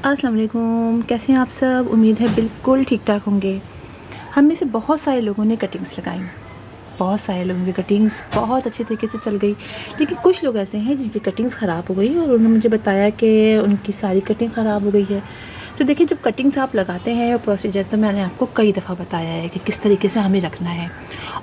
अस्सलाम वालेकुम, कैसे हैं आप सब। उम्मीद है बिल्कुल ठीक ठाक होंगे। हम में से बहुत सारे लोगों ने कटिंग्स लगाई, बहुत सारे लोगों की कटिंग्स बहुत अच्छे तरीके से चल गई, लेकिन कुछ लोग ऐसे हैं जिनकी कटिंग्स ख़राब हो गई और उन्होंने मुझे बताया कि उनकी सारी कटिंग ख़राब हो गई है। तो देखिए, जब कटिंग्स आप लगाते हैं और प्रोसीजर तो मैंने आपको कई दफ़ा बताया है कि किस तरीके से हमें रखना है।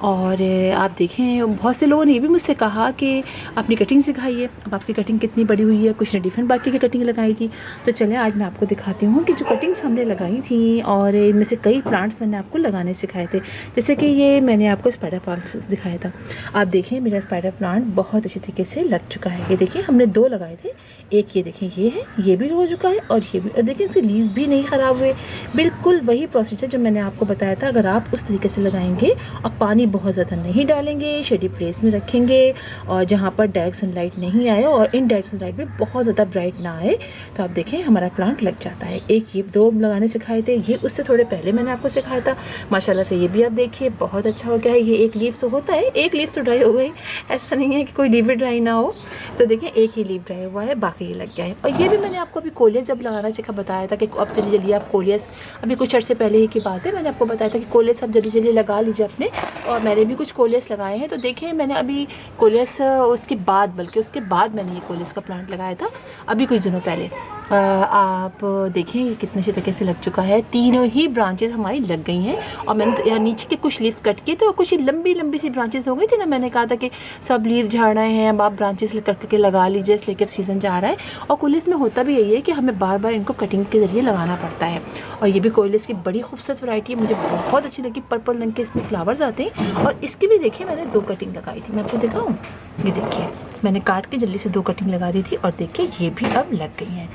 और आप देखें, बहुत से लोगों ने ये भी मुझसे कहा कि अपनी कटिंग सिखाइए। अब आपकी कटिंग कितनी बड़ी हुई है, कुछ ने डिफरेंट बाकी की कटिंग लगाई थी। तो चलें आज मैं आपको दिखाती हूँ कि जो कटिंग्स हमने लगाई थी और इनमें से कई प्लांट्स मैंने आपको लगाने सिखाए थे। जैसे कि ये मैंने आपको स्पाइडर प्लांट दिखाया था। आप देखें, मेरा स्पाइडर प्लांट बहुत अच्छे तरीके से लग चुका है। ये देखिए, हमने 2 लगाए थे। एक ये देखें, ये है, ये भी हो चुका है और ये भी। और देखिए, इसके लीव्स भी नहीं ख़राब हुए। बिल्कुल वही प्रोसीजर जो मैंने आपको बताया था। अगर आप उस तरीके से लगाएंगे और पानी बहुत ज़्यादा नहीं डालेंगे, शेडी प्लेस में रखेंगे और जहाँ पर डायरेक्ट सनलाइट नहीं आए और इनडायरेक्ट सनलाइट भी बहुत ज़्यादा ब्राइट ना आए, तो आप देखें हमारा प्लांट लग जाता है। एक ये 2 लगाने सिखाए थे, ये उससे थोड़े पहले मैंने आपको सिखाया था। माशाल्लाह से ये भी आप देखिए बहुत अच्छा हो गया है। ये एक लीफ तो होता है, एक लीफ तो ड्राई हो गई, ऐसा नहीं है कि कोई लीफ ड्राई ना हो। तो देखिए, एक ही लीफ ड्राई हुआ है, बाकी ये लग गया है। और ये भी मैंने आपको अभी कोलियस जब लगाना सीखा बताया था कि अब जल्दी जल्दी आप कोलियस, अभी कुछ अर्से पहले ही की बात है, मैंने आपको बताया था कि कोलियस आप जल्दी जल्दी लगा लीजिए अपने। और मैंने भी कुछ कोलियस लगाए हैं। तो देखिए, मैंने अभी कोलियस उसके बाद, बल्कि उसके बाद मैंने ये कोलियस का प्लांट लगाया था अभी कुछ दिनों पहले। आप देखें ये कितने अच्छे तरीके से लग चुका है। तीनों ही ब्रांचेस हमारी लग गई हैं। और मैंने नीचे के कुछ लीव्स कट किए थे और कुछ लंबी लंबी सी ब्रांचेस हो गई थी ना। मैंने कहा था कि सब लीव झाड़ रहे हैं, अब आप ब्रांचेस कट के लगा लीजिए, इसलिए कि सीज़न जा रहा है। और कोलियस में होता भी यही है कि हमें बार बार इनको कटिंग के ज़रिए लगाना पड़ता है। और ये भी कोलियस की बड़ी खूबसूरत वैरायटी है, मुझे बहुत अच्छी लगी। पर्पल रंग के इसमें फ्लावर्स आते हैं। और इसकी भी देखिए, मैंने 2 कटिंग लगाई थी। मैं आपको दिखाऊँ, ये देखिए, मैंने काट के जल्दी से 2 कटिंग लगा दी थी और देखिए ये भी अब लग गई हैं।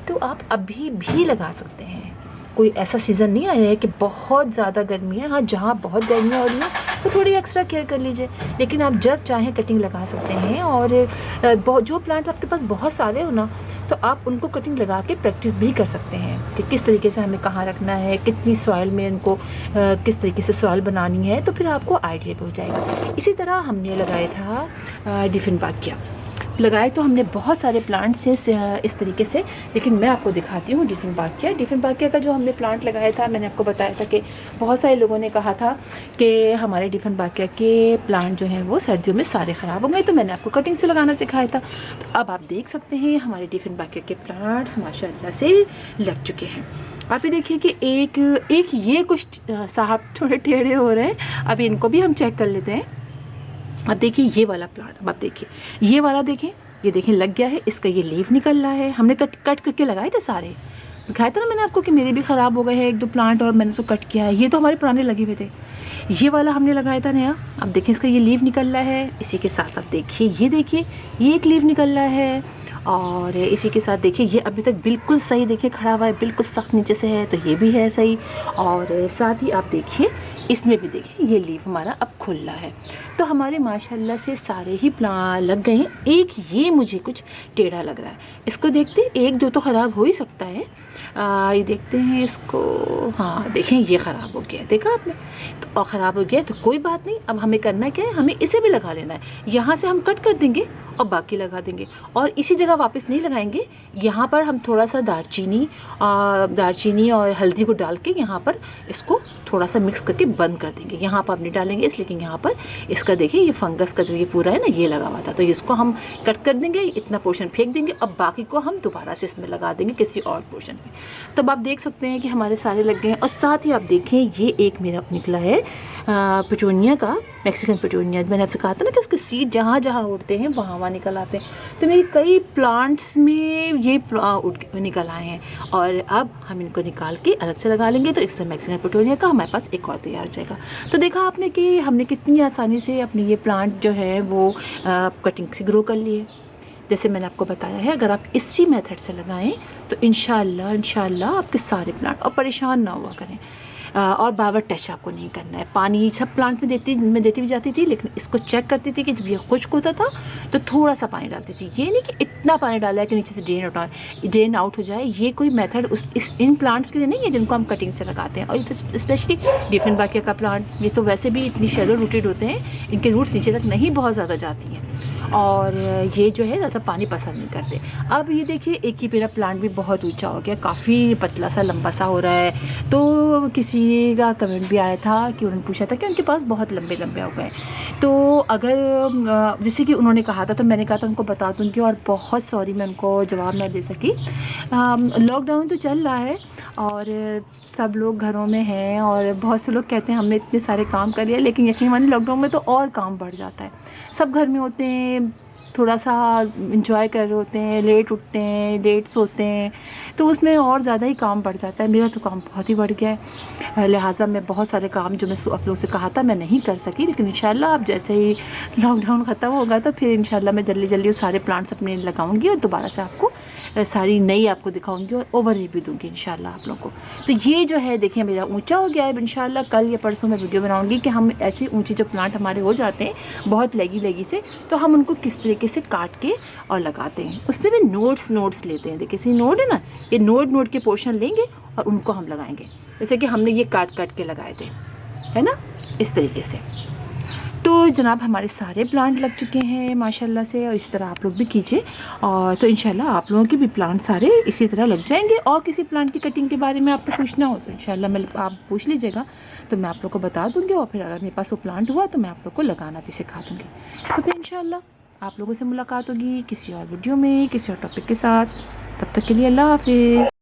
तो आप अभी भी लगा सकते हैं। कोई ऐसा सीज़न नहीं आया है कि बहुत ज़्यादा गर्मी है। हाँ, जहाँ बहुत गर्मी हो रही है तो थोड़ी एक्स्ट्रा केयर कर लीजिए, लेकिन आप जब चाहें कटिंग लगा सकते हैं। और जो प्लांट आपके पास बहुत सारे हो ना, तो आप उनको कटिंग लगा के प्रैक्टिस भी कर सकते हैं कि किस तरीके से हमें कहाँ रखना है, कितनी सॉइल में उनको किस तरीके से सॉइल बनानी है, तो फिर आपको आइडिया भी हो जाएगा। इसी तरह हमने लगाया था डिफेनबाकिया। लगाए तो हमने बहुत सारे प्लांट्स हैं इस तरीके से, लेकिन मैं आपको दिखाती हूँ डिफेनबाकिया का जो हमने प्लांट लगाया था। मैंने आपको बताया था कि बहुत सारे लोगों ने कहा था कि हमारे डिफेनबाकिया के प्लांट जो हैं वो सर्दियों में सारे ख़राब हो गए, तो मैंने आपको कटिंग से लगाना सिखाया था। तो अब आप देख सकते हैं हमारे डिफेनबाकिया के प्लांट्स माशाल्लाह से लग चुके हैं। आप ये देखिए कि एक ये कुछ साहब थोड़े टेढ़े हो रहे हैं। अभी इनको भी हम चेक कर लेते हैं। अब देखिए ये वाला प्लांट, अब आप देखिए ये वाला, देखें ये देखें लग गया है। इसका ये लीफ निकल रहा है। हमने कट करके लगाए थे सारे, दिखाया था ना मैंने आपको कि मेरे भी ख़राब हो गए हैं 1-2 प्लांट और मैंने उसको कट किया है। ये तो हमारे पुराने लगे हुए थे। ये वाला हमने लगाया था नया। अब देखें इसका ये लीफ निकल रहा है। इसी के साथ आप देखिए ये एक लीफ निकल रहा है। और इसी के साथ देखिए ये अभी तक बिल्कुल सही देखिए खड़ा हुआ है, बिल्कुल सख्त नीचे से है, तो ये भी है सही। और साथ ही आप देखिए इसमें भी देखिए ये लीफ हमारा अब खुल रहा है। तो हमारे माशाल्लाह से सारे ही प्लांट लग गए हैं। एक ये मुझे कुछ टेढ़ा लग रहा है, इसको देखते 1-2 तो ख़राब हो ही सकता है। ये देखते हैं इसको। हाँ देखें ये ख़राब हो गया, देखा आपने। तो ख़राब हो गया तो कोई बात नहीं। अब हमें करना क्या है, हमें इसे भी लगा लेना है। यहाँ से हम कट कर देंगे और बाकी लगा देंगे और इसी जगह वापस नहीं लगाएंगे। यहाँ पर हम थोड़ा सा दालचीनी और हल्दी को डाल के यहाँ पर इसको थोड़ा सा मिक्स करके बंद कर देंगे। यहाँ पर आप नहीं डालेंगे इसलिए कि यहाँ पर इसका देखिए ये फंगस का जो ये पूरा है ना, ये लगा हुआ था, तो इसको हम कट कर देंगे, इतना पोर्शन फेंक देंगे। अब बाकी को हम दोबारा से इसमें लगा देंगे किसी और पोर्शन पे। तब आप देख सकते हैं कि हमारे सारे लग गए हैं। और साथ ही आप देखें ये एक मेरा निकला है पेटूनिया का, मैक्सिकन पेटूनिया। मैंने आपसे कहा था ना कि उसके सीड जहाँ जहाँ उड़ते हैं वहाँ वहाँ निकल आते हैं। तो मेरी कई प्लांट्स में ये निकल आए हैं और अब हम इनको निकाल के अलग से लगा लेंगे। तो इससे मैक्सिकन पेटूनिया का हमारे पास एक और तैयार हो जाएगा। तो देखा आपने कि हमने कितनी आसानी से अपने ये प्लांट जो है वो कटिंग से ग्रो कर लिए। जैसे मैंने आपको बताया है, अगर आप इसी मेथड से लगाएं तो इंशाल्लाह आपके सारे प्लांट, और परेशान ना हुआ करें। और बार टच आपको नहीं करना है। पानी सब प्लांट में मैं देती भी जाती थी, लेकिन इसको चेक करती थी कि जब ये खुश्क होता था तो थोड़ा सा पानी डालती थी। ये नहीं कि इतना पानी डाला है कि नीचे से ड्रेन आउट हो जाए। ये कोई मेथड इन प्लांट्स के लिए नहीं है जिनको हम कटिंग से लगाते हैं। और स्पेशली डिफेनबाकिया का प्लांट, ये तो वैसे भी इतनी शैलो रूटेड होते हैं, इनके रूट्स नीचे तक नहीं बहुत ज़्यादा जाती हैं और ये जो है ज़्यादा पानी पसंद नहीं करते। अब ये देखिए एक ही मेरा प्लांट भी बहुत ऊंचा हो गया, काफ़ी पतला सा लंबा सा हो रहा है। तो किसी का कमेंट भी आया था कि उन्होंने पूछा था कि उनके पास बहुत लंबे लंबे हो गए। तो अगर जैसे कि उन्होंने कहा था तो मैंने कहा था उनको बता दूँगी, और बहुत सॉरी मैं उनको जवाब ना दे सकी। लॉकडाउन तो चल रहा है और सब लोग घरों में हैं और बहुत से लोग कहते हैं हमने इतने सारे काम कर लिया, लेकिन यकीन मानिए लॉकडाउन में तो और काम बढ़ जाता है। सब घर में होते हैं, थोड़ा सा इंजॉय कर रहे होते हैं, लेट उठते हैं, लेट सोते हैं, तो उसमें और ज़्यादा ही काम बढ़ जाता है। मेरा तो काम बहुत ही बढ़ गया है, लिहाजा मैं बहुत सारे काम जो मैं आप लोगों से कहा था मैं नहीं कर सकी। लेकिन इंशाल्लाह अब जैसे ही लॉकडाउन ख़त्म होगा तो फिर इंशाल्लाह मैं जल्दी जल्दी वो सारे प्लांट्स अपने लगाऊंगी और दोबारा से आपको सारी नई आपको दिखाऊंगी और ओवरव्यू भी दूंगी इंशाल्लाह आप लोगों को। तो ये जो है देखिए मेरा ऊंचा हो गया है। इंशाल्लाह कल या परसों मैं वीडियो बनाऊंगी कि हम ऐसे ऊंचे जो प्लांट हमारे हो जाते हैं बहुत लेगी से, तो हम उनको किस तरीके से काट के और लगाते हैं। उसमें भी नोट्स लेते हैं। देखिए नोड है ना, ये नोड के पोर्शन लेंगे और उनको हम लगाएंगे, जैसे कि हमने ये काट के लगाए थे, है ना, इस तरीके से। तो जनाब हमारे सारे प्लांट लग चुके हैं माशाल्लाह से, और इस तरह आप लोग भी कीजिए। और तो इंशाल्लाह आप लोगों के भी प्लांट सारे इसी तरह लग जाएंगे। और किसी प्लांट की कटिंग के बारे में आपको पूछना हो तो इंशाल्लाह मैं आप पूछ लीजिएगा, तो मैं आप लोग को बता दूँगी। और फिर अगर मेरे पास वो प्लांट हुआ तो मैं आप लोग को लगाना भी सिखा दूँगी। तो फिर इंशाल्लाह आप लोगों से मुलाकात होगी किसी और वीडियो में किसी और टॉपिक के साथ। तब तक के लिए अल्लाह हाफिज़।